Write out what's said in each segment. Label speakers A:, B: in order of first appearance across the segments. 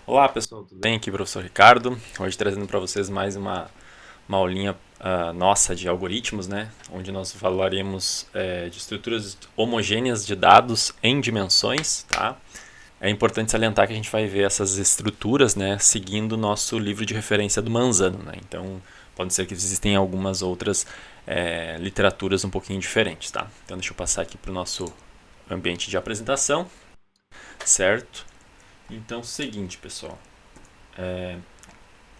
A: Olá pessoal, tudo bem? Aqui é o professor Ricardo, hoje trazendo para vocês mais uma aulinha nossa de algoritmos, né? Onde nós falaremos de estruturas homogêneas de dados em dimensões, tá? É importante salientar que a gente vai ver essas estruturas, né, seguindo o nosso livro de referência do Manzano, né? Então, pode ser que existem algumas outras literaturas um pouquinho diferentes, tá? Então, deixa eu passar aqui para o nosso ambiente de apresentação, certo? Então, seguinte, pessoal.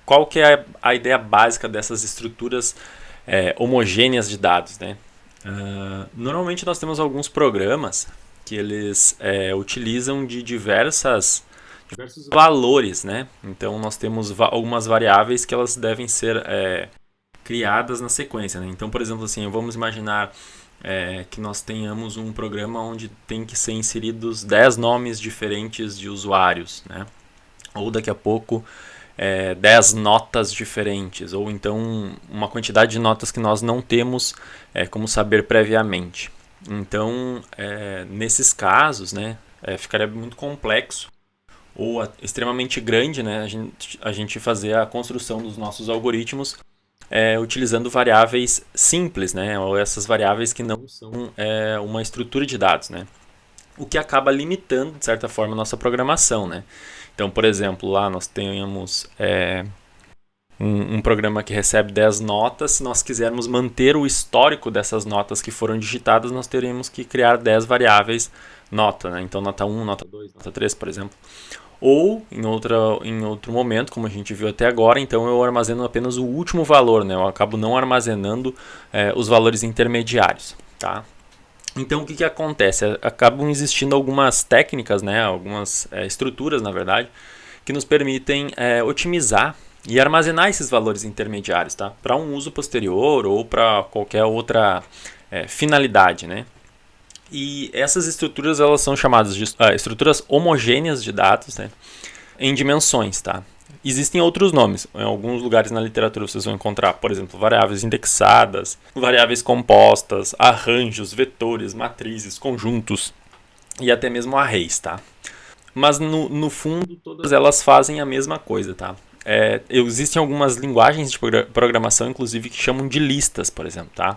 A: Qual que é a ideia básica dessas estruturas homogêneas de dados, né? Normalmente nós temos alguns programas que eles utilizam de diversos valores, né? Então nós temos algumas variáveis que elas devem ser criadas na sequência, né? Então, por exemplo, assim, vamos imaginar que nós tenhamos um programa onde tem que ser inseridos 10 nomes diferentes de usuários, né? Ou daqui a pouco 10 notas diferentes, ou então uma quantidade de notas que nós não temos como saber previamente. Então, nesses casos, né, ficaria muito complexo ou extremamente grande, né, a gente fazer a construção dos nossos algoritmos utilizando variáveis simples, né, ou essas variáveis que não são uma estrutura de dados, né, o que acaba limitando, de certa forma, a nossa programação, né. Então, por exemplo, lá nós temos um programa que recebe 10 notas. Se nós quisermos manter o histórico dessas notas que foram digitadas, nós teríamos que criar 10 variáveis nota, né? Então, nota 1, nota 2, nota 3, por exemplo. Ou, em outro momento, como a gente viu até agora, então eu armazeno apenas o último valor, né? Eu acabo não armazenando os valores intermediários, tá? Então, o que acontece? Acabam existindo algumas técnicas, né? Algumas estruturas, na verdade, que nos permitem otimizar e armazenar esses valores intermediários, tá? Para um uso posterior ou para qualquer outra finalidade, né? E essas estruturas elas são chamadas de estruturas homogêneas de dados, né? Em dimensões, tá? Existem outros nomes. Em alguns lugares na literatura vocês vão encontrar, por exemplo, variáveis indexadas, variáveis compostas, arranjos, vetores, matrizes, conjuntos e até mesmo arrays, tá? Mas no fundo todas elas fazem a mesma coisa, tá? Existem algumas linguagens de programação, inclusive, que chamam de listas, por exemplo, tá?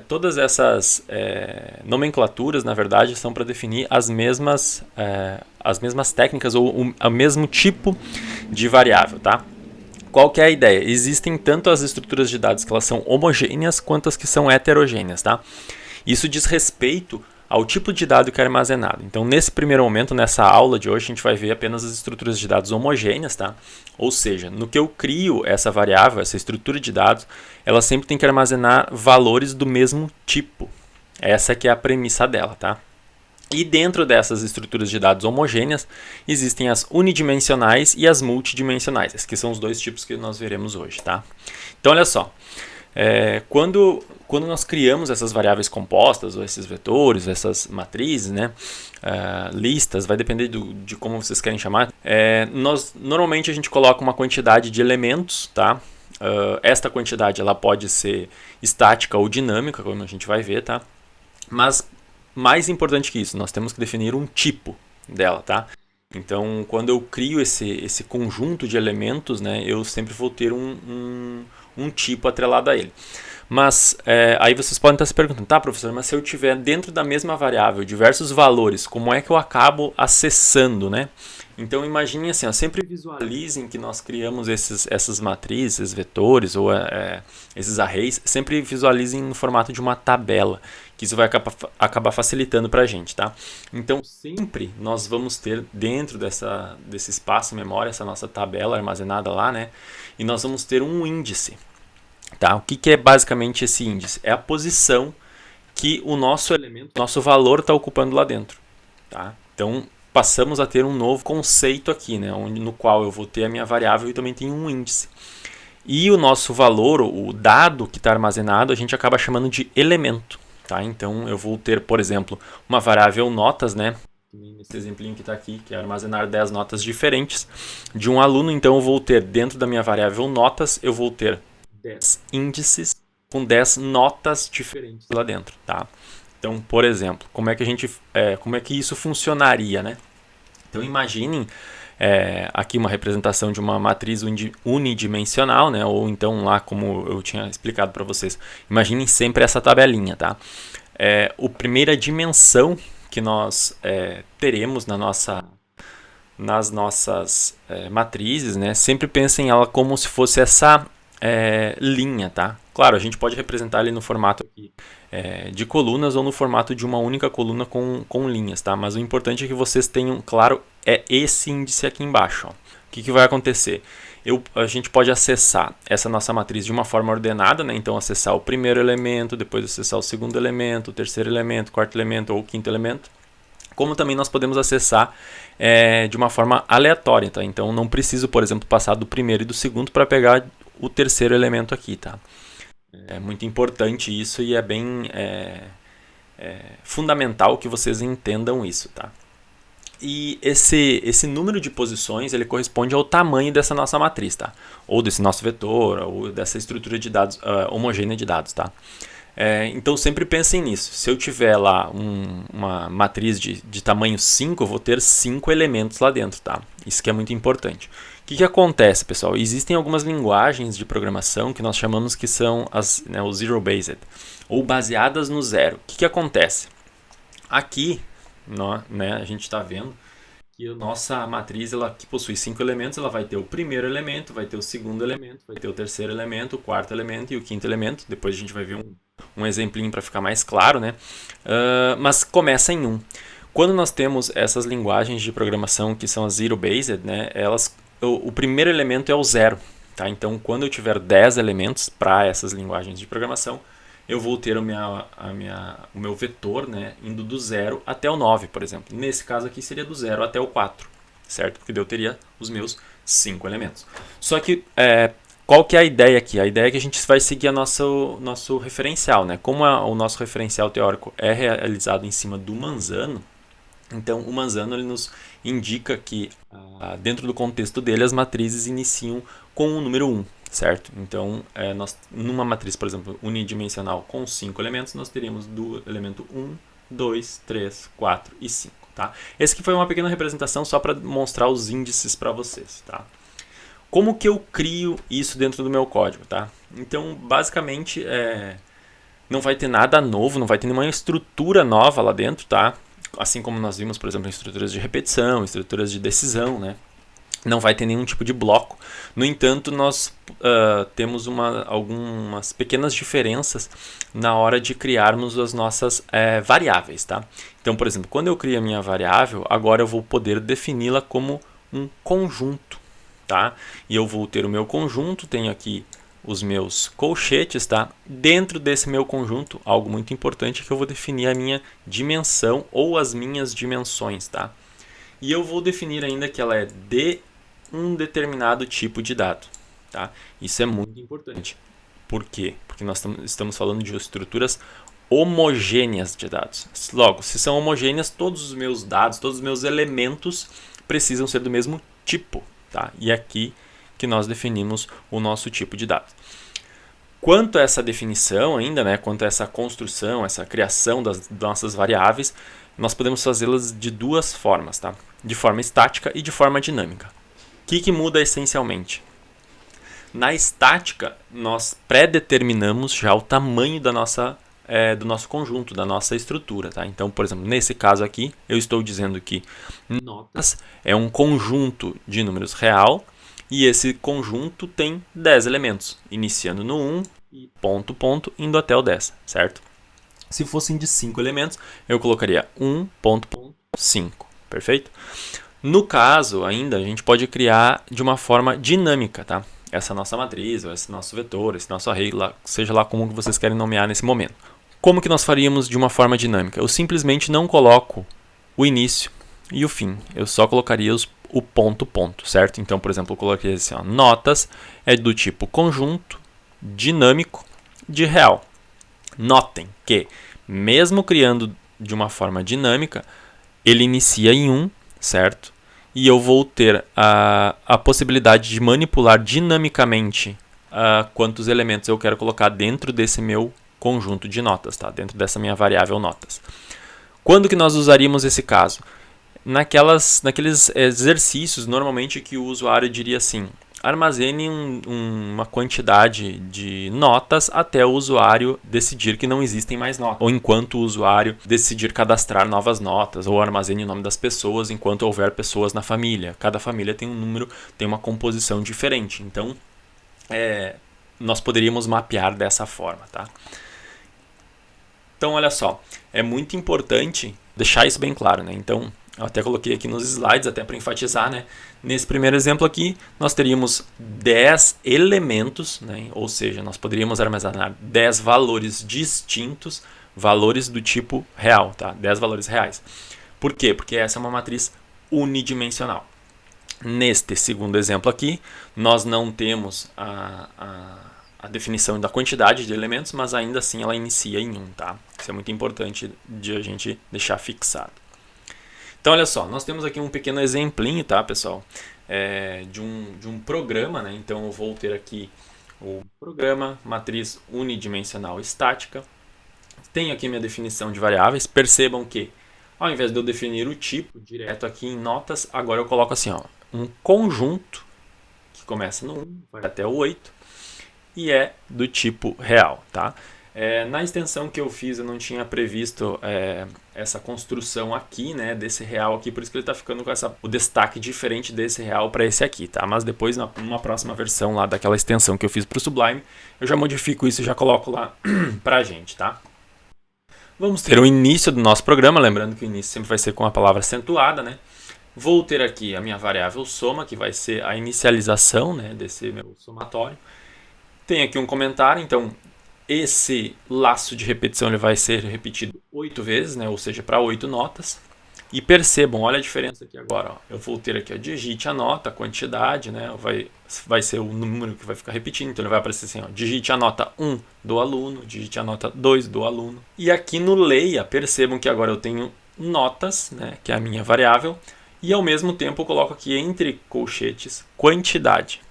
A: Todas essas nomenclaturas, na verdade, são para definir as mesmas técnicas ou o mesmo tipo de variável, tá? Qual que é a ideia? Existem tanto as estruturas de dados que elas são homogêneas quanto as que são heterogêneas, tá? Isso diz respeito ao tipo de dado que é armazenado. Então, nesse primeiro momento, nessa aula de hoje, a gente vai ver apenas as estruturas de dados homogêneas, tá? Ou seja, no que eu crio essa variável, essa estrutura de dados, ela sempre tem que armazenar valores do mesmo tipo. Essa que é a premissa dela, tá? E dentro dessas estruturas de dados homogêneas, existem as unidimensionais e as multidimensionais, que são os dois tipos que nós veremos hoje, tá? Então, olha só. Quando nós criamos essas variáveis compostas, ou esses vetores, essas matrizes, né, listas, vai depender de como vocês querem chamar, normalmente a gente coloca uma quantidade de elementos, tá? Esta quantidade ela pode ser estática ou dinâmica, como a gente vai ver, tá? Mas mais importante que isso, nós temos que definir um tipo dela, tá? Então, quando eu crio esse conjunto de elementos, né, eu sempre vou ter um tipo atrelado a ele. Mas aí vocês podem estar se perguntando, tá, professor, mas se eu tiver dentro da mesma variável diversos valores, como é que eu acabo acessando, né? Então imaginem assim, sempre visualizem que nós criamos essas matrizes, vetores ou esses arrays, sempre visualizem no formato de uma tabela, que isso vai acabar facilitando para a gente, tá? Então sempre nós vamos ter dentro desse espaço memória, essa nossa tabela armazenada lá, né? E nós vamos ter um índice, tá? O que é basicamente esse índice? É a posição que o nosso elemento, nosso valor está ocupando lá dentro, tá? Então passamos a ter um novo conceito aqui, né? No qual eu vou ter a minha variável e também tenho um índice. E o nosso valor, o dado que está armazenado, a gente acaba chamando de elemento, tá? Então eu vou ter, por exemplo, uma variável notas, né? Nesse exemplinho que está aqui, que é armazenar 10 notas diferentes de um aluno. Então eu vou ter dentro da minha variável notas, eu vou ter 10 índices com 10 notas diferentes lá dentro, tá? Então, por exemplo, como é que isso funcionaria, né? Então imaginem aqui uma representação de uma matriz unidimensional, né? Ou então lá, como eu tinha explicado para vocês, imaginem sempre essa tabelinha, tá? A primeira dimensão que nós teremos nas nossas matrizes, né? Sempre pensem ela como se fosse essa linha, tá? Claro, a gente pode representar ele no formato aqui, de colunas ou no formato de uma única coluna com linhas, tá? Mas o importante é que vocês tenham claro esse índice aqui embaixo. Ó. O que vai acontecer? A gente pode acessar essa nossa matriz de uma forma ordenada, né? Então acessar o primeiro elemento, depois acessar o segundo elemento, o terceiro elemento, o quarto elemento ou o quinto elemento. Como também nós podemos acessar de uma forma aleatória, tá? Então não preciso, por exemplo, passar do primeiro e do segundo para pegar o terceiro elemento aqui, tá? É muito importante isso e é bem fundamental que vocês entendam isso, tá? E esse número de posições ele corresponde ao tamanho dessa nossa matriz, tá? Ou desse nosso vetor, ou dessa estrutura de dados homogênea de dados, tá? Então sempre pensem nisso. Se eu tiver lá uma matriz de tamanho 5, eu vou ter 5 elementos lá dentro, tá? Isso que é muito importante. O que acontece, pessoal? Existem algumas linguagens de programação que nós chamamos que são o zero-based, ou baseadas no zero. O que acontece? Aqui, né, a gente está vendo que a nossa matriz, ela que possui 5 elementos, ela vai ter o primeiro elemento, vai ter o segundo elemento, vai ter o terceiro elemento, o quarto elemento e o quinto elemento. Depois a gente vai ver um exemplinho para ficar mais claro, né? Mas começa em 1. Quando nós temos essas linguagens de programação que são as zero-based, né, o primeiro elemento é o 0. Tá? Então, quando eu tiver 10 elementos para essas linguagens de programação, eu vou ter o meu vetor, né, indo do 0 até o 9, por exemplo. Nesse caso aqui seria do 0 até o 4, certo? Porque eu teria os meus 5 elementos. Só que qual que é a ideia aqui? A ideia é que a gente vai seguir nosso referencial, né? Como o nosso referencial teórico é realizado em cima do Manzano, então o Manzano ele nos indica que dentro do contexto dele as matrizes iniciam com o número 1. Certo? Então, numa matriz, por exemplo, unidimensional com 5 elementos, nós teríamos do elemento 1, 2, 3, 4 e 5. Tá? Esse aqui foi uma pequena representação só para mostrar os índices para vocês. Tá? Como que eu crio isso dentro do meu código? Tá? Então, basicamente, não vai ter nada novo, não vai ter nenhuma estrutura nova lá dentro. Tá? Assim como nós vimos, por exemplo, em estruturas de repetição, estruturas de decisão, né? Não vai ter nenhum tipo de bloco. No entanto, nós temos algumas pequenas diferenças na hora de criarmos as nossas variáveis. Tá? Então, por exemplo, quando eu crio a minha variável, agora eu vou poder defini-la como um conjunto. Tá? E eu vou ter o meu conjunto, tenho aqui os meus colchetes. Tá? Dentro desse meu conjunto, algo muito importante é que eu vou definir a minha dimensão ou as minhas dimensões. Tá? E eu vou definir ainda que ela é de um determinado tipo de dado. Tá? Isso é muito importante. Por quê? Porque nós estamos falando de estruturas homogêneas de dados. Logo, se são homogêneas, todos os meus dados, todos os meus elementos precisam ser do mesmo tipo. Tá? E é aqui que nós definimos o nosso tipo de dado. Quanto a essa definição ainda, né, quanto a essa construção, essa criação das nossas variáveis, nós podemos fazê-las de duas formas. Tá? De forma estática e de forma dinâmica. O que muda essencialmente? Na estática, nós pré-determinamos já o tamanho do nosso conjunto, da nossa estrutura. Tá? Então, por exemplo, nesse caso aqui, eu estou dizendo que notas é um conjunto de números real e esse conjunto tem 10 elementos, iniciando no 1 e ponto, ponto, indo até o 10, certo? Se fossem de 5 elementos, eu colocaria 1, ponto, ponto, 5, perfeito? No caso, ainda, a gente pode criar de uma forma dinâmica, tá? Essa nossa matriz, ou esse nosso vetor, esse nosso array, seja lá como vocês querem nomear nesse momento. Como que nós faríamos de uma forma dinâmica? Eu simplesmente não coloco o início e o fim. Eu só colocaria o ponto, ponto, certo? Então, por exemplo, eu coloquei assim, ó, notas é do tipo conjunto, dinâmico, de real. Notem que, mesmo criando de uma forma dinâmica, ele inicia em 1, certo? E eu vou ter a possibilidade de manipular dinamicamente quantos elementos eu quero colocar dentro desse meu conjunto de notas, tá? Dentro dessa minha variável notas. Quando que nós usaríamos esse caso? naqueles exercícios, normalmente, que o usuário diria assim: armazene uma quantidade de notas até o usuário decidir que não existem mais notas. Ou enquanto o usuário decidir cadastrar novas notas, ou armazene o nome das pessoas enquanto houver pessoas na família. Cada família tem um número, tem uma composição diferente. Então, nós poderíamos mapear dessa forma, tá? Então, olha só, é muito importante deixar isso bem claro, né? Então, eu até coloquei aqui nos slides, até para enfatizar, né? Nesse primeiro exemplo aqui, nós teríamos 10 elementos, né? Ou seja, nós poderíamos armazenar 10 valores distintos, valores do tipo real, tá? 10 valores reais. Por quê? Porque essa é uma matriz unidimensional. Neste segundo exemplo aqui, nós não temos a definição da quantidade de elementos, mas ainda assim ela inicia em 1, tá? Isso é muito importante de a gente deixar fixado. Então, olha só, nós temos aqui um pequeno exemplinho, tá, pessoal? De um programa, né? Então, eu vou ter aqui o programa, matriz unidimensional estática. Tenho aqui minha definição de variáveis. Percebam que, ao invés de eu definir o tipo direto aqui em notas, agora eu coloco assim, ó, um conjunto que começa no 1, vai até o 8 e é do tipo real, tá? Na extensão que eu fiz, eu não tinha previsto essa construção aqui, né, desse real aqui, por isso que ele está ficando com o destaque diferente desse real para esse aqui, tá? Mas depois, numa próxima versão lá daquela extensão que eu fiz para o Sublime, eu já modifico isso e já coloco lá para a gente, tá? Vamos ter o início do nosso programa, lembrando que o início sempre vai ser com a palavra acentuada, né? Vou ter aqui a minha variável soma, que vai ser a inicialização, né, desse meu somatório. Tem aqui um comentário, então esse laço de repetição ele vai ser repetido 8 vezes, né? Ou seja, para 8 notas. E percebam, olha a diferença aqui agora. Ó. Eu vou ter aqui, ó, digite a nota, a quantidade, né? Vai ser o número que vai ficar repetindo. Então ele vai aparecer assim, ó, digite a nota 1 do aluno, digite a nota 2 do aluno. E aqui no leia, percebam que agora eu tenho notas, né? Que é a minha variável. E ao mesmo tempo eu coloco aqui entre colchetes quantidade.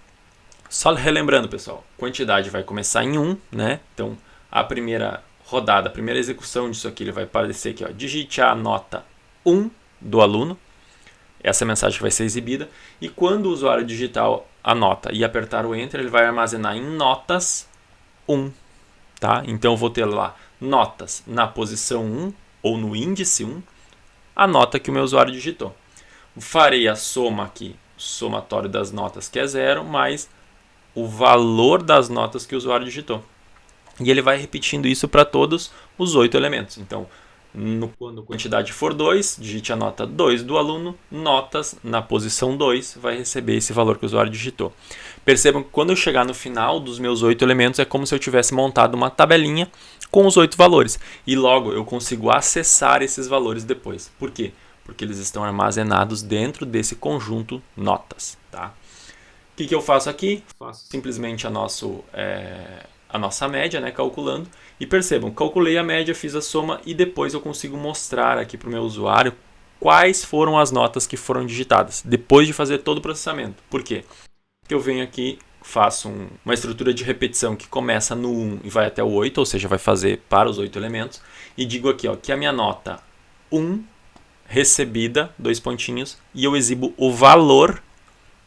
A: Só relembrando, pessoal, quantidade vai começar em 1, né? Então, a primeira rodada, a primeira execução disso aqui, ele vai aparecer aqui, ó, digite a nota 1 do aluno. Essa mensagem vai ser exibida. E quando o usuário digitar a nota e apertar o Enter, ele vai armazenar em notas 1, tá? Então, eu vou ter lá notas na posição 1 ou no índice 1, a nota que o meu usuário digitou. Farei a soma aqui, somatório das notas, que é 0, mais o valor das notas que o usuário digitou. E ele vai repetindo isso para todos os 8 elementos. Então, quando a quantidade for 2, digite a nota 2 do aluno, notas na posição 2 vai receber esse valor que o usuário digitou. Percebam que quando eu chegar no final dos meus 8 elementos, é como se eu tivesse montado uma tabelinha com os 8 valores. E logo eu consigo acessar esses valores depois. Por quê? Porque eles estão armazenados dentro desse conjunto notas, tá? O que eu faço aqui? Faço simplesmente a nossa média, né, calculando. E percebam, calculei a média, fiz a soma e depois eu consigo mostrar aqui para o meu usuário quais foram as notas que foram digitadas, depois de fazer todo o processamento. Por quê? Porque eu venho aqui, faço uma estrutura de repetição que começa no 1 e vai até o 8, ou seja, vai fazer para os 8 elementos. E digo aqui, ó, que a minha nota 1 recebida, 2 pontinhos, e eu exibo o valor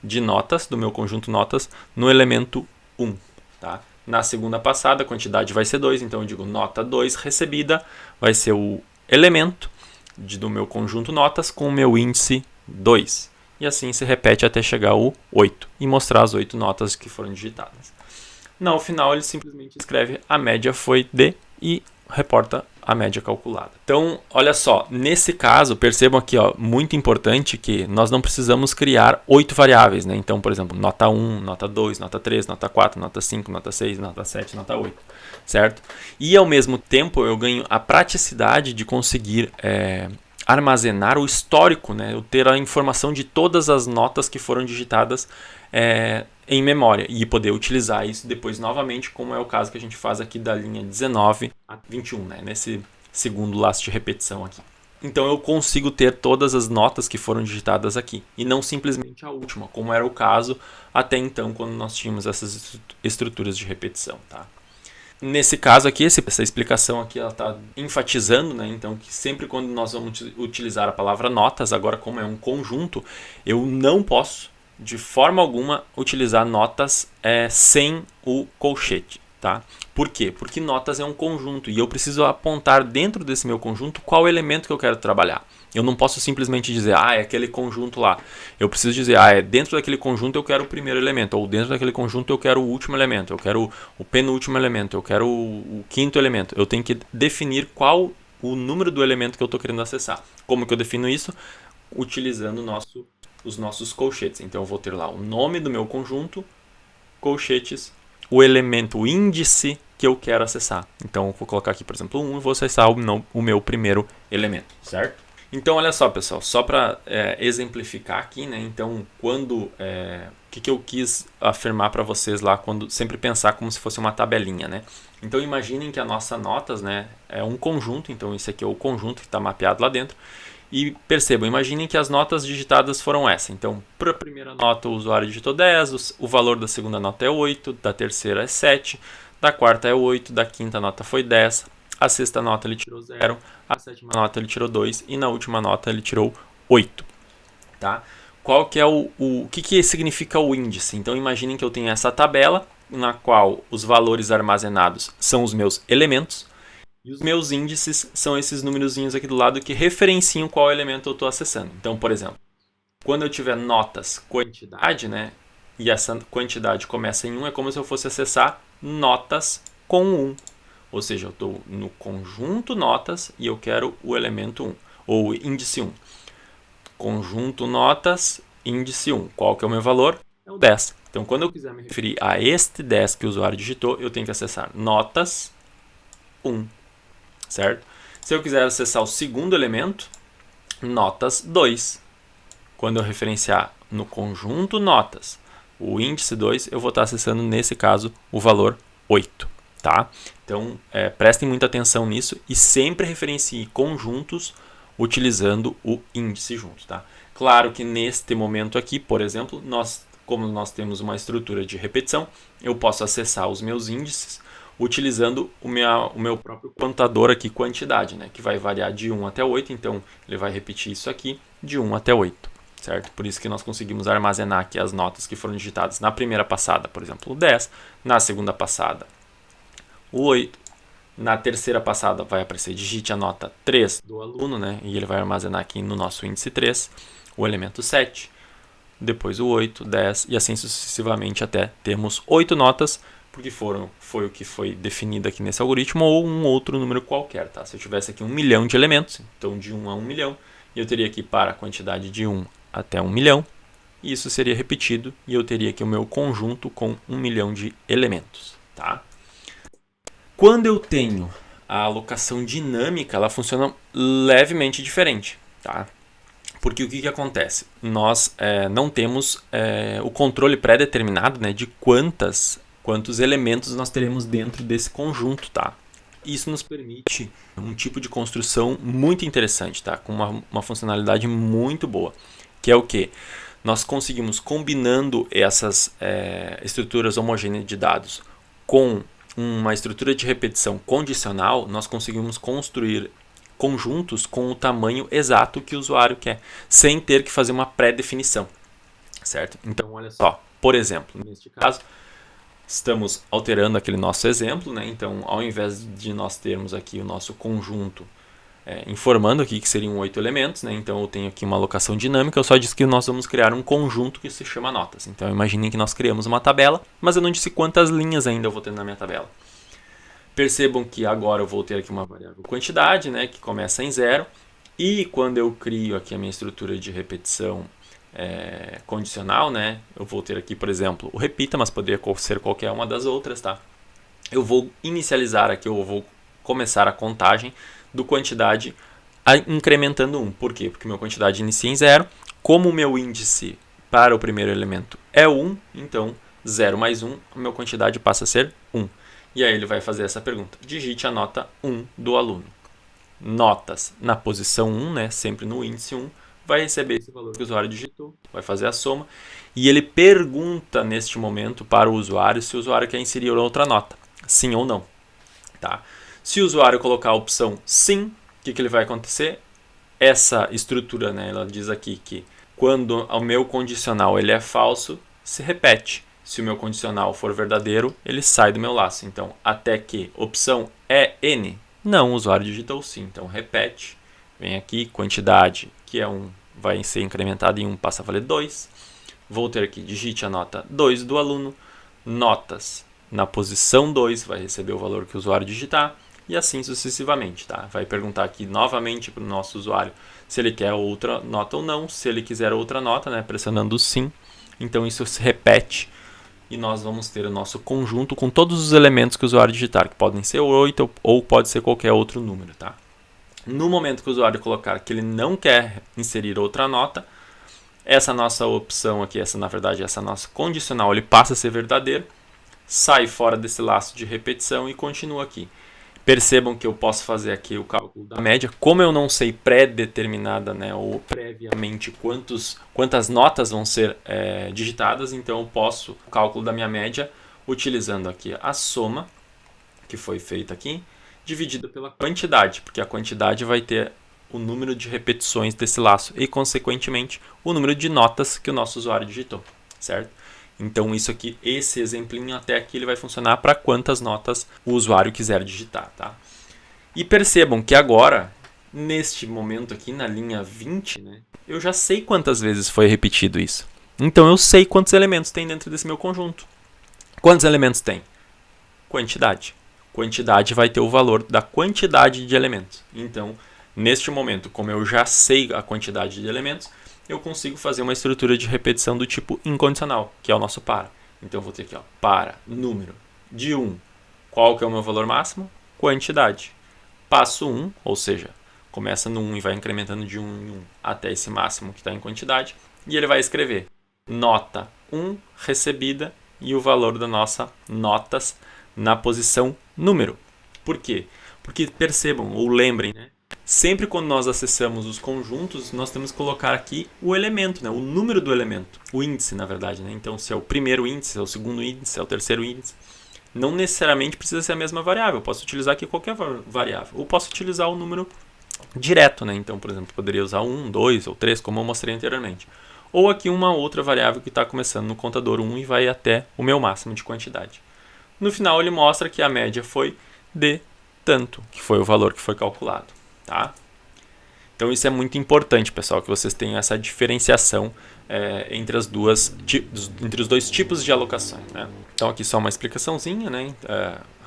A: de notas, do meu conjunto notas, no elemento 1. Tá? Na segunda passada, a quantidade vai ser 2, então eu digo nota 2 recebida, vai ser o elemento do meu conjunto notas com o meu índice 2. E assim se repete até chegar ao 8 e mostrar as 8 notas que foram digitadas. No final, ele simplesmente escreve a média foi de e reporta a média calculada. Então, olha só, nesse caso, percebam aqui, ó, muito importante que nós não precisamos criar 8 variáveis, né? Então, por exemplo, nota 1, nota 2, nota 3, nota 4, nota 5, nota 6, nota 7, nota 8, certo? E ao mesmo tempo eu ganho a praticidade de conseguir armazenar o histórico, né? Eu ter a informação de todas as notas que foram digitadas em memória e poder utilizar isso depois novamente, como é o caso que a gente faz aqui da linha 19 a 21, né? Nesse segundo laço de repetição aqui. Então eu consigo ter todas as notas que foram digitadas aqui e não simplesmente a última, como era o caso até então quando nós tínhamos essas estruturas de repetição, tá? Nesse caso aqui, essa explicação aqui ela está enfatizando, né? Então, que sempre quando nós vamos utilizar a palavra notas, agora como é um conjunto, eu não posso, de forma alguma, utilizar notas sem o colchete, tá? Por quê? Porque notas é um conjunto e eu preciso apontar dentro desse meu conjunto qual elemento que eu quero trabalhar. Eu não posso simplesmente dizer, é aquele conjunto lá. Eu preciso dizer, dentro daquele conjunto eu quero o primeiro elemento, ou dentro daquele conjunto eu quero o último elemento, eu quero o penúltimo elemento, eu quero o quinto elemento. Eu tenho que definir qual o número do elemento que eu estou querendo acessar. Como que eu defino isso? Utilizando os nossos colchetes. Então eu vou ter lá o nome do meu conjunto, colchetes, o elemento, o índice que eu quero acessar. Então eu vou colocar aqui, por exemplo, 1 e vou acessar o meu primeiro elemento, certo? Então, olha só, pessoal, só para exemplificar aqui, né? Então, quando que eu quis afirmar para vocês lá, quando sempre pensar como se fosse uma tabelinha, né? Então, imaginem que a nossa notas, né, é um conjunto. Então, esse aqui é o conjunto que está mapeado lá dentro. E percebam, imaginem que as notas digitadas foram essa. Então, para a primeira nota, o usuário digitou 10, o valor da segunda nota é 8, da terceira é 7, da quarta é 8, da quinta nota foi 10, a sexta nota ele tirou 0, a sétima nota ele tirou 2 e na última nota ele tirou 8. Tá? Qual que é o que significa o índice? Então, imaginem que eu tenho essa tabela na qual os valores armazenados são os meus elementos. E os meus índices são esses númerozinhos aqui do lado que referenciam qual elemento eu estou acessando. Então, por exemplo, quando eu tiver notas quantidade, né, e essa quantidade começa em 1, é como se eu fosse acessar notas com 1. Ou seja, eu estou no conjunto notas e eu quero o elemento 1, ou índice 1. Conjunto notas, índice 1. Qual que é o meu valor? É o 10. Então, quando eu quiser me referir a este 10 que o usuário digitou, eu tenho que acessar notas 1. Certo? Se eu quiser acessar o segundo elemento, notas 2. Quando eu referenciar no conjunto notas o índice 2, eu vou estar acessando, nesse caso, o valor 8. Tá? Então, prestem muita atenção nisso e sempre referencie conjuntos utilizando o índice junto. Tá? Claro que neste momento aqui, por exemplo, como nós temos uma estrutura de repetição, eu posso acessar os meus índices utilizando o meu próprio contador aqui, quantidade, né? Que vai variar de 1 até 8, então ele vai repetir isso aqui de 1 até 8, certo? Por isso que nós conseguimos armazenar aqui as notas que foram digitadas na primeira passada, por exemplo, o 10, na segunda passada o 8, na terceira passada vai aparecer digite a nota 3 do aluno, né? E ele vai armazenar aqui no nosso índice 3 o elemento 7, depois o 8, 10 e assim sucessivamente até termos 8 notas, porque foi o que foi definido aqui nesse algoritmo, ou um outro número qualquer. Tá? Se eu tivesse aqui 1 milhão de elementos, então de 1 a 1 milhão, eu teria aqui para a quantidade de 1 até 1 milhão, e isso seria repetido, e eu teria aqui o meu conjunto com 1 milhão de elementos. Tá? Quando eu tenho a alocação dinâmica, ela funciona levemente diferente. Tá? Porque o que acontece? Nós não temos o controle pré-determinado, né, de quantos elementos nós teremos dentro desse conjunto, tá? Isso nos permite um tipo de construção muito interessante, tá? Com uma funcionalidade muito boa, que é o quê? Nós conseguimos, combinando essas estruturas homogêneas de dados com uma estrutura de repetição condicional, nós conseguimos construir conjuntos com o tamanho exato que o usuário quer, sem ter que fazer uma pré-definição, certo? Então, olha só, por exemplo, neste caso, estamos alterando aquele nosso exemplo, né? Então, ao invés de nós termos aqui o nosso conjunto informando aqui que seriam 8 elementos, né? Então eu tenho aqui uma alocação dinâmica, eu só disse que nós vamos criar um conjunto que se chama notas. Então imaginem que nós criamos uma tabela, mas eu não disse quantas linhas ainda eu vou ter na minha tabela. Percebam que agora eu vou ter aqui uma variável quantidade, né? Que começa em 0, e quando eu crio aqui a minha estrutura de repetição condicional, né? Eu vou ter aqui, por exemplo, o repita, mas poderia ser qualquer uma das outras, tá? Eu vou inicializar aqui, eu vou começar a contagem do quantidade incrementando 1. Por quê? Porque minha quantidade inicia em 0. Como o meu índice para o primeiro elemento é 1, então 0 mais 1, a minha quantidade passa a ser 1. E aí ele vai fazer essa pergunta. Digite a nota 1 do aluno. Notas na posição 1, né, sempre no índice 1, vai receber esse valor que o usuário digitou, vai fazer a soma, e ele pergunta neste momento para o usuário se o usuário quer inserir outra nota, sim ou não. Tá? Se o usuário colocar a opção sim, o que ele vai acontecer? Essa estrutura, né, ela diz aqui que quando o meu condicional ele é falso, se repete. Se o meu condicional for verdadeiro, ele sai do meu laço. Então, até que opção é N. Não, o usuário digitou sim. Então, repete. Vem aqui, quantidade, que é 1, vai ser incrementada em 1, passa a valer 2. Vou ter aqui, digite a nota 2 do aluno. Notas na posição 2, vai receber o valor que o usuário digitar. E assim sucessivamente, tá? Vai perguntar aqui novamente para o nosso usuário se ele quer outra nota ou não. Se ele quiser outra nota, né, pressionando sim. Então isso se repete e nós vamos ter o nosso conjunto com todos os elementos que o usuário digitar, que podem ser 8 ou pode ser qualquer outro número, tá? No momento que o usuário colocar que ele não quer inserir outra nota, essa nossa opção aqui, essa nossa condicional, ele passa a ser verdadeiro, sai fora desse laço de repetição e continua aqui. Percebam que eu posso fazer aqui o cálculo da média. Como eu não sei pré-determinada, né, ou previamente quantas notas vão ser digitadas, então eu posso o cálculo da minha média utilizando aqui a soma, que foi feita aqui, dividida pela quantidade, porque a quantidade vai ter o número de repetições desse laço e, consequentemente, o número de notas que o nosso usuário digitou, certo? Então isso aqui, esse exemplinho até aqui, ele vai funcionar para quantas notas o usuário quiser digitar, tá? E percebam que agora, neste momento aqui, na linha 20, né, eu já sei quantas vezes foi repetido isso. Então eu sei quantos elementos tem dentro desse meu conjunto. Quantos elementos tem? Quantidade. Quantidade vai ter o valor da quantidade de elementos. Então, neste momento, como eu já sei a quantidade de elementos, eu consigo fazer uma estrutura de repetição do tipo incondicional, que é o nosso para. Então eu vou ter aqui, ó, para número de 1. Qual que é o meu valor máximo? Quantidade. Passo 1, ou seja, começa no 1 e vai incrementando de 1 em 1 até esse máximo que está em quantidade. E ele vai escrever nota 1 recebida e o valor da nossa notas na posição número. Por quê? Porque percebam ou lembrem, né? Sempre quando nós acessamos os conjuntos, nós temos que colocar aqui o elemento, né? O número do elemento, o índice, na verdade, né? Então, se é o primeiro índice, se é o segundo índice, se é o terceiro índice, não necessariamente precisa ser a mesma variável. Eu posso utilizar aqui qualquer variável. Ou posso utilizar o número direto, né? Então, por exemplo, poderia usar 1, 2 ou 3, como eu mostrei anteriormente. Ou aqui uma outra variável que está começando no contador 1 e vai até o meu máximo de quantidade. No final, ele mostra que a média foi de tanto, que foi o valor que foi calculado. Tá? Então isso é muito importante, pessoal, que vocês tenham essa diferenciação entre os dois tipos de alocações, né? Então aqui só uma explicaçãozinha, né?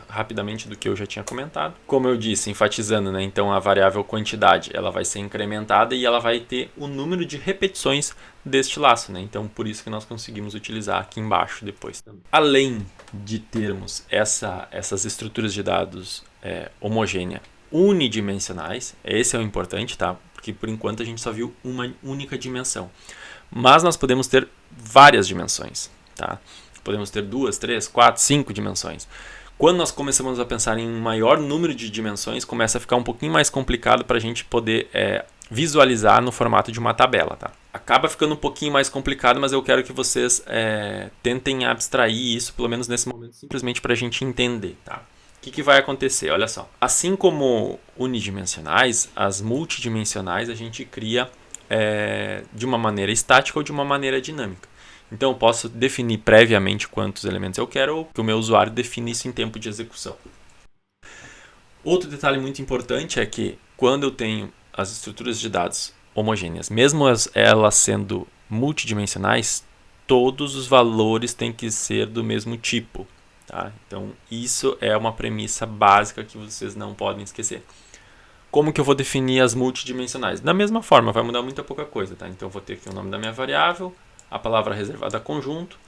A: Rapidamente do que eu já tinha comentado. Como eu disse, enfatizando, né? Então a variável quantidade ela vai ser incrementada e ela vai ter o número de repetições deste laço, né? Então por isso que nós conseguimos utilizar aqui embaixo depois também. Além de termos essas estruturas de dados homogêneas unidimensionais, esse é o importante, tá? Porque por enquanto a gente só viu uma única dimensão. Mas nós podemos ter várias dimensões, tá? Podemos ter 2, 3, 4, 5 dimensões. Quando nós começamos a pensar em um maior número de dimensões, começa a ficar um pouquinho mais complicado para a gente poder visualizar no formato de uma tabela, tá? Acaba ficando um pouquinho mais complicado, mas eu quero que vocês tentem abstrair isso, pelo menos nesse momento, simplesmente para a gente entender, tá? O que vai acontecer? Olha só. Assim como unidimensionais, as multidimensionais a gente cria de uma maneira estática ou de uma maneira dinâmica. Então eu posso definir previamente quantos elementos eu quero ou que o meu usuário define isso em tempo de execução. Outro detalhe muito importante é que quando eu tenho as estruturas de dados homogêneas, mesmo elas sendo multidimensionais, todos os valores têm que ser do mesmo tipo. Tá? Então, isso é uma premissa básica que vocês não podem esquecer. Como que eu vou definir as multidimensionais? Da mesma forma, vai mudar muita pouca coisa. Tá? Então, eu vou ter aqui o nome da minha variável, a palavra reservada a conjunto,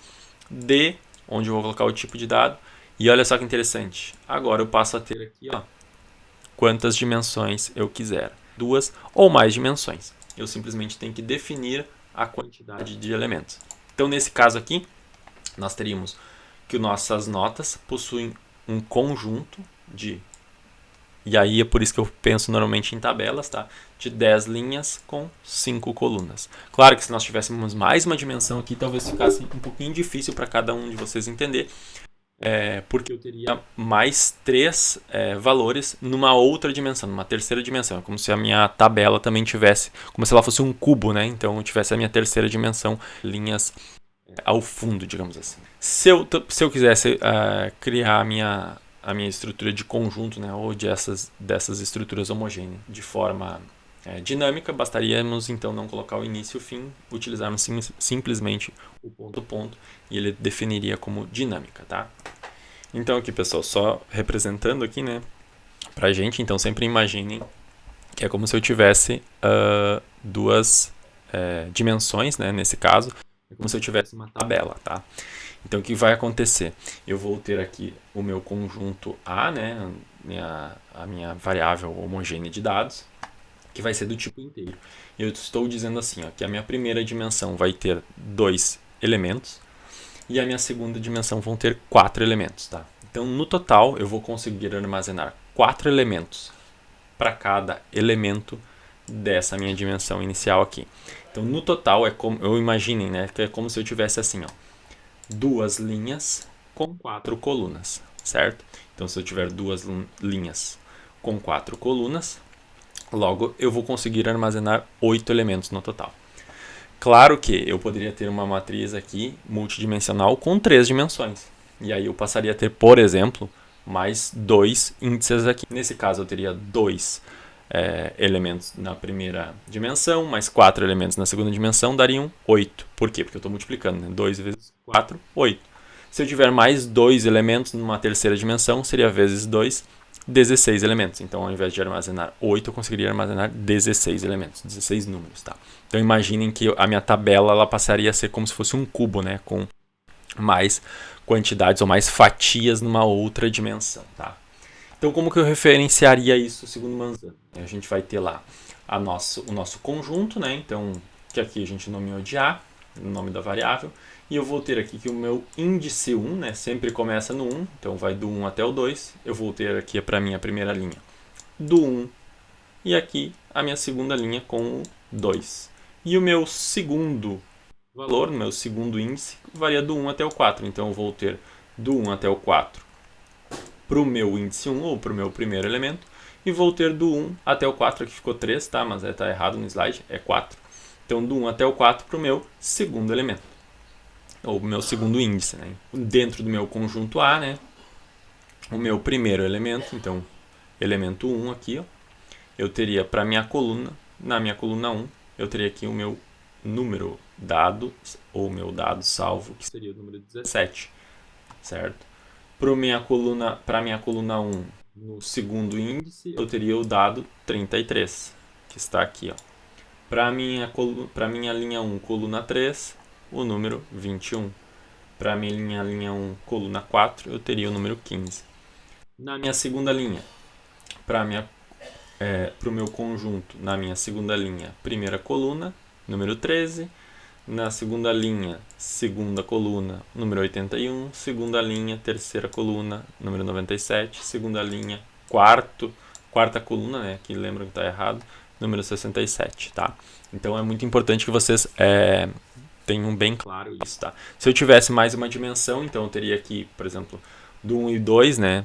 A: D, onde eu vou colocar o tipo de dado. E olha só que interessante. Agora eu passo a ter aqui quantas dimensões eu quiser. 2 ou mais dimensões. Eu simplesmente tenho que definir a quantidade de elementos. Então, nesse caso aqui, nós teríamos que nossas notas possuem um conjunto de, e aí é por isso que eu penso normalmente em tabelas, tá? De 10 linhas com 5 colunas. Claro que se nós tivéssemos mais uma dimensão aqui, talvez ficasse um pouquinho difícil para cada um de vocês entender, porque eu teria mais três valores numa outra dimensão, numa terceira dimensão. É como se a minha tabela também tivesse, como se ela fosse um cubo, né? Então eu tivesse a minha terceira dimensão, linhas ao fundo, digamos assim. Se eu quisesse criar a minha estrutura de conjunto, né, ou dessas estruturas homogêneas de forma dinâmica, bastaríamos então não colocar o início e o fim, utilizarmos simplesmente o ponto e ele definiria como dinâmica, tá? Então aqui, pessoal, só representando aqui, né, pra gente, então sempre imaginem que é como se eu tivesse duas dimensões, né, nesse caso, é como se eu tivesse uma tabela, tá? Então o que vai acontecer? Eu vou ter aqui o meu conjunto A, né, a minha variável homogênea de dados, que vai ser do tipo inteiro. E eu estou dizendo assim, ó, que a minha primeira dimensão vai ter 2 elementos e a minha segunda dimensão vão ter 4 elementos, tá? Então no total eu vou conseguir armazenar 4 elementos para cada elemento dessa minha dimensão inicial aqui. Então no total é como, eu imaginem, né, que é como se eu tivesse assim, ó, duas linhas com 4 colunas, certo? Então se eu tiver duas linhas com 4 colunas, logo eu vou conseguir armazenar 8 elementos no total. Claro que eu poderia ter uma matriz aqui multidimensional com 3 dimensões. E aí eu passaria a ter, por exemplo, mais 2 índices aqui. Nesse caso eu teria 2 elementos na primeira dimensão, mais 4 elementos na segunda dimensão, dariam 8. Por quê? Porque eu estou multiplicando, né? 2 vezes 4, 8. Se eu tiver mais 2 elementos numa terceira dimensão, seria vezes 2, 16 elementos. Então, ao invés de armazenar 8, eu conseguiria armazenar 16 elementos, 16 números, tá? Então, imaginem que a minha tabela ela passaria a ser como se fosse um cubo, né? Com mais quantidades ou mais fatias numa outra dimensão, tá? Então, como que eu referenciaria isso segundo Manzano? A gente vai ter lá o nosso conjunto, né? Então, que aqui a gente nomeou de A, o nome da variável, e eu vou ter aqui que o meu índice 1, né, sempre começa no 1, então vai do 1 até o 2. Eu vou ter aqui para minha primeira linha do 1 e aqui a minha segunda linha com o 2. E o meu segundo valor, meu segundo índice, varia do 1 até o 4, então eu vou ter do 1 até o 4 para o meu índice 1 ou para o meu primeiro elemento, e vou ter do 1 até o 4, aqui ficou 3, tá? Mas está errado no slide, é 4. Então do 1 até o 4 para o meu segundo elemento, ou meu segundo índice, né? Dentro do meu conjunto A, né? O meu primeiro elemento, então elemento 1 aqui, ó, eu teria para minha coluna, na minha coluna 1, eu teria aqui o meu número dado, ou meu dado salvo, que seria o número 17, certo? Para minha coluna 1, no segundo índice, eu teria o dado 33, que está aqui, ó. Para minha linha 1, coluna 3, o número 21. Para minha linha 1, coluna 4, eu teria o número 15. Na minha segunda linha, para o meu conjunto, na minha segunda linha, primeira coluna, número 13. Na segunda linha, segunda coluna, número 81. Segunda linha, terceira coluna, número 97. Segunda linha, quarta coluna, né? Aqui lembram que está errado, número 67, tá? Então é muito importante que vocês tenham bem claro isso, tá? Se eu tivesse mais uma dimensão, então eu teria aqui, por exemplo, do 1 e 2, né?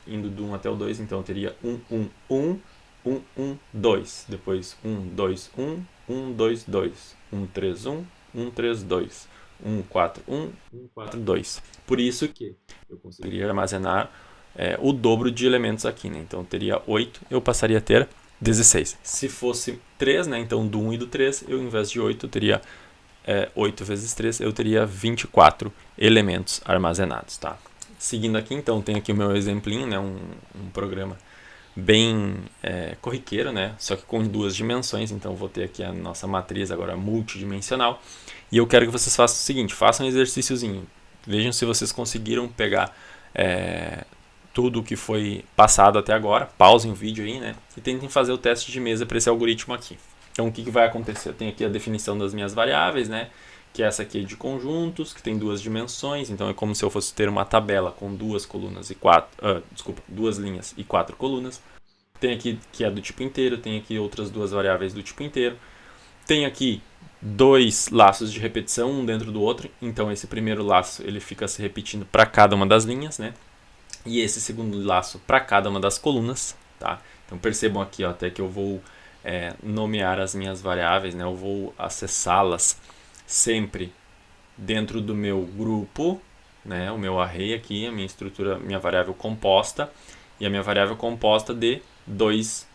A: Indo do 1 até o 2, então eu teria 1, 1, 1, 1, 1, 2. Depois 1, 2, 1, 1, 2, 2. 1, 3, 1, 1, 3, 2. 1, 4, 1, 1, 4, 2. Por isso que eu conseguiria armazenar o dobro de elementos aqui, né? Então eu teria 8, eu passaria a ter 16. Se fosse 3, né? Então do 1 e do 3, eu, ao invés de 8, eu teria 8 vezes 3, eu teria 24 elementos armazenados, tá? Seguindo aqui, então, tem aqui o meu exemplinho, né? Um programa bem corriqueiro, né? Só que com duas dimensões, então vou ter aqui a nossa matriz agora multidimensional. E eu quero que vocês façam o seguinte, façam um exercíciozinho. Vejam se vocês conseguiram pegar tudo que foi passado até agora, pausem o vídeo aí, né? E tentem fazer o teste de mesa para esse algoritmo aqui. Então o que vai acontecer? Eu tenho aqui a definição das minhas variáveis, né? Que essa aqui é de conjuntos, que tem duas dimensões, então é como se eu fosse ter uma tabela com duas colunas e duas linhas e 4 colunas. Tem aqui que é do tipo inteiro, tem aqui outras duas variáveis do tipo inteiro. Tem aqui dois laços de repetição, um dentro do outro. Então esse primeiro laço ele fica se repetindo para cada uma das linhas, né? E esse segundo laço para cada uma das colunas, tá? Então percebam aqui, ó, até que eu vou nomear as minhas variáveis, né? Eu vou acessá-las sempre dentro do meu grupo, né? O meu array aqui, a minha estrutura, minha variável composta, e a minha variável composta de dois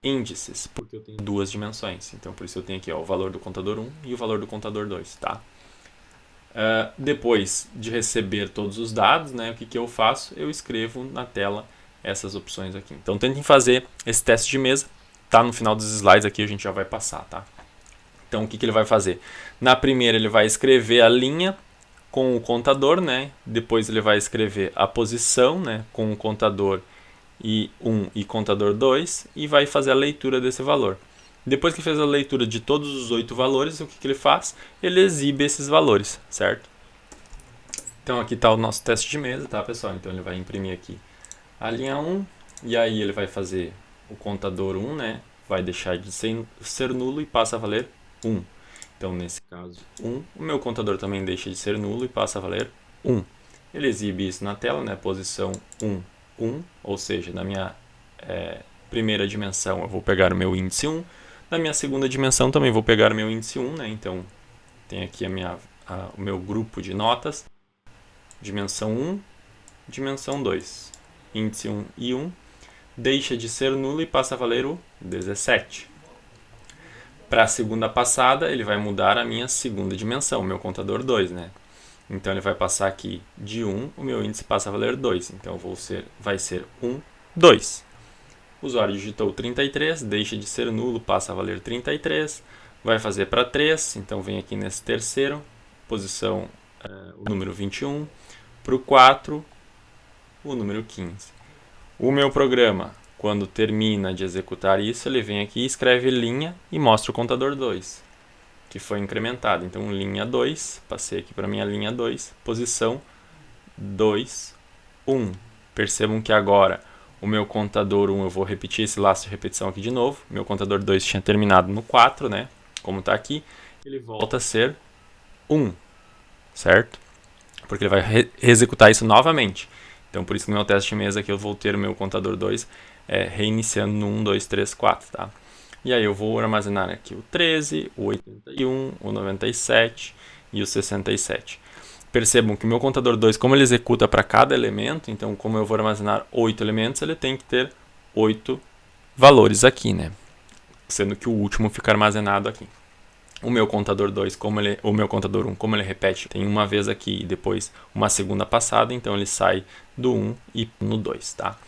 A: índices, porque eu tenho duas dimensões. Então por isso eu tenho aqui, ó, o valor do contador 1 e o valor do contador 2, tá? Depois de receber todos os dados, né, o que eu faço? Eu escrevo na tela essas opções aqui. Então tentem fazer esse teste de mesa, tá no final dos slides aqui, a gente já vai passar, tá? Então o que ele vai fazer? Na primeira ele vai escrever a linha com o contador, né? Depois ele vai escrever a posição, né, com o contador e 1 e contador 2 e vai fazer a leitura desse valor. Depois que fez a leitura de todos os 8 valores, o que ele faz? Ele exibe esses valores, certo? Então aqui está o nosso teste de mesa, tá, pessoal? Então ele vai imprimir aqui a linha 1 e aí ele vai fazer o contador 1, né? Vai deixar de ser nulo e passa a valer 1. Então nesse caso 1, o meu contador também deixa de ser nulo e passa a valer 1. Ele exibe isso na tela, né? Posição 1, 1, ou seja, na minha primeira dimensão eu vou pegar o meu índice 1, na minha segunda dimensão também vou pegar o meu índice 1, né? Então tem aqui o meu grupo de notas, dimensão 1, dimensão 2, índice 1 e 1, deixa de ser nulo e passa a valer o 17. Para a segunda passada ele vai mudar a minha segunda dimensão, o meu contador 2, né? Então ele vai passar aqui de 1, o meu índice passa a valer 2. Então vai ser 1, 2. O usuário digitou 33, deixa de ser nulo, passa a valer 33. Vai fazer para 3, então vem aqui nesse terceiro, posição o número 21. Para o 4, o número 15. O meu programa, quando termina de executar isso, ele vem aqui, escreve linha e mostra o contador 2. Que foi incrementado. Então, linha 2, passei aqui para minha linha 2, posição 2, 1. Percebam que agora o meu contador 1, eu vou repetir esse laço de repetição aqui de novo. Meu contador 2 tinha terminado no 4, né? Como está aqui, ele volta a ser 1, certo? Porque ele vai executar isso novamente. Então, por isso que no meu teste de mesa aqui eu vou ter o meu contador 2 reiniciando no 1, 2, 3, 4, tá? E aí eu vou armazenar aqui o 13, o 81, o 97 e o 67. Percebam que o meu contador 2, como ele executa para cada elemento, então como eu vou armazenar 8 elementos, ele tem que ter 8 valores aqui, né? Sendo que o último fica armazenado aqui. O meu contador 2, o meu contador 1, como ele repete, tem uma vez aqui e depois uma segunda passada, então ele sai do 1 e no 2, tá?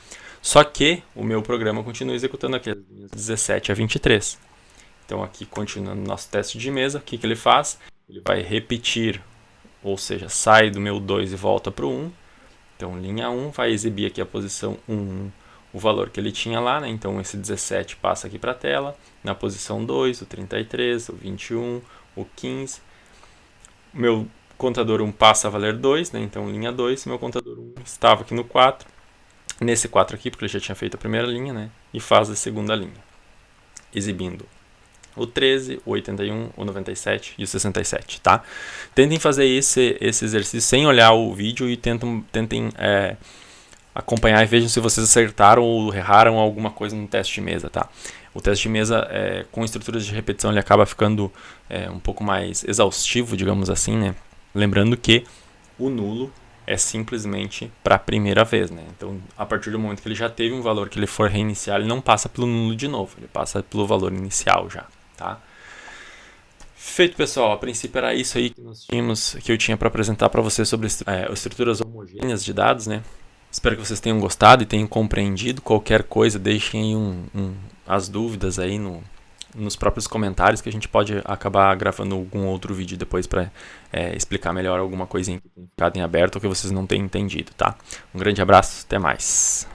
A: Só que o meu programa continua executando aqui as linhas 17 a 23. Então aqui, continuando o nosso teste de mesa, o que ele faz? Ele vai repetir, ou seja, sai do meu 2 e volta para o 1. Então linha 1 vai exibir aqui a posição 1, o valor que ele tinha lá, né? Então esse 17 passa aqui para a tela. Na posição 2, o 33, o 21, o 15. O meu contador 1 passa a valer 2, né? Então linha 2, meu contador 1 estava aqui no 4. Nesse 4 aqui, porque ele já tinha feito a primeira linha, né? E faz a segunda linha, exibindo o 13, o 81, o 97 e o 67, tá? Tentem fazer esse exercício sem olhar o vídeo e tentem acompanhar e vejam se vocês acertaram ou erraram alguma coisa no teste de mesa, tá? O teste de mesa, com estruturas de repetição, ele acaba ficando um pouco mais exaustivo, digamos assim, né? Lembrando que o nulo é simplesmente para a primeira vez, né? Então, a partir do momento que ele já teve um valor que ele for reiniciar, ele não passa pelo nulo de novo, ele passa pelo valor inicial já, tá? Feito, pessoal, a princípio era isso aí que eu tinha para apresentar para vocês sobre estruturas homogêneas de dados, né? Espero que vocês tenham gostado e tenham compreendido. Qualquer coisa, deixem aí as dúvidas aí nos próprios comentários, que a gente pode acabar gravando algum outro vídeo depois para explicar melhor alguma coisinha que tem ficado em aberto ou que vocês não tenham entendido, tá? Um grande abraço, até mais!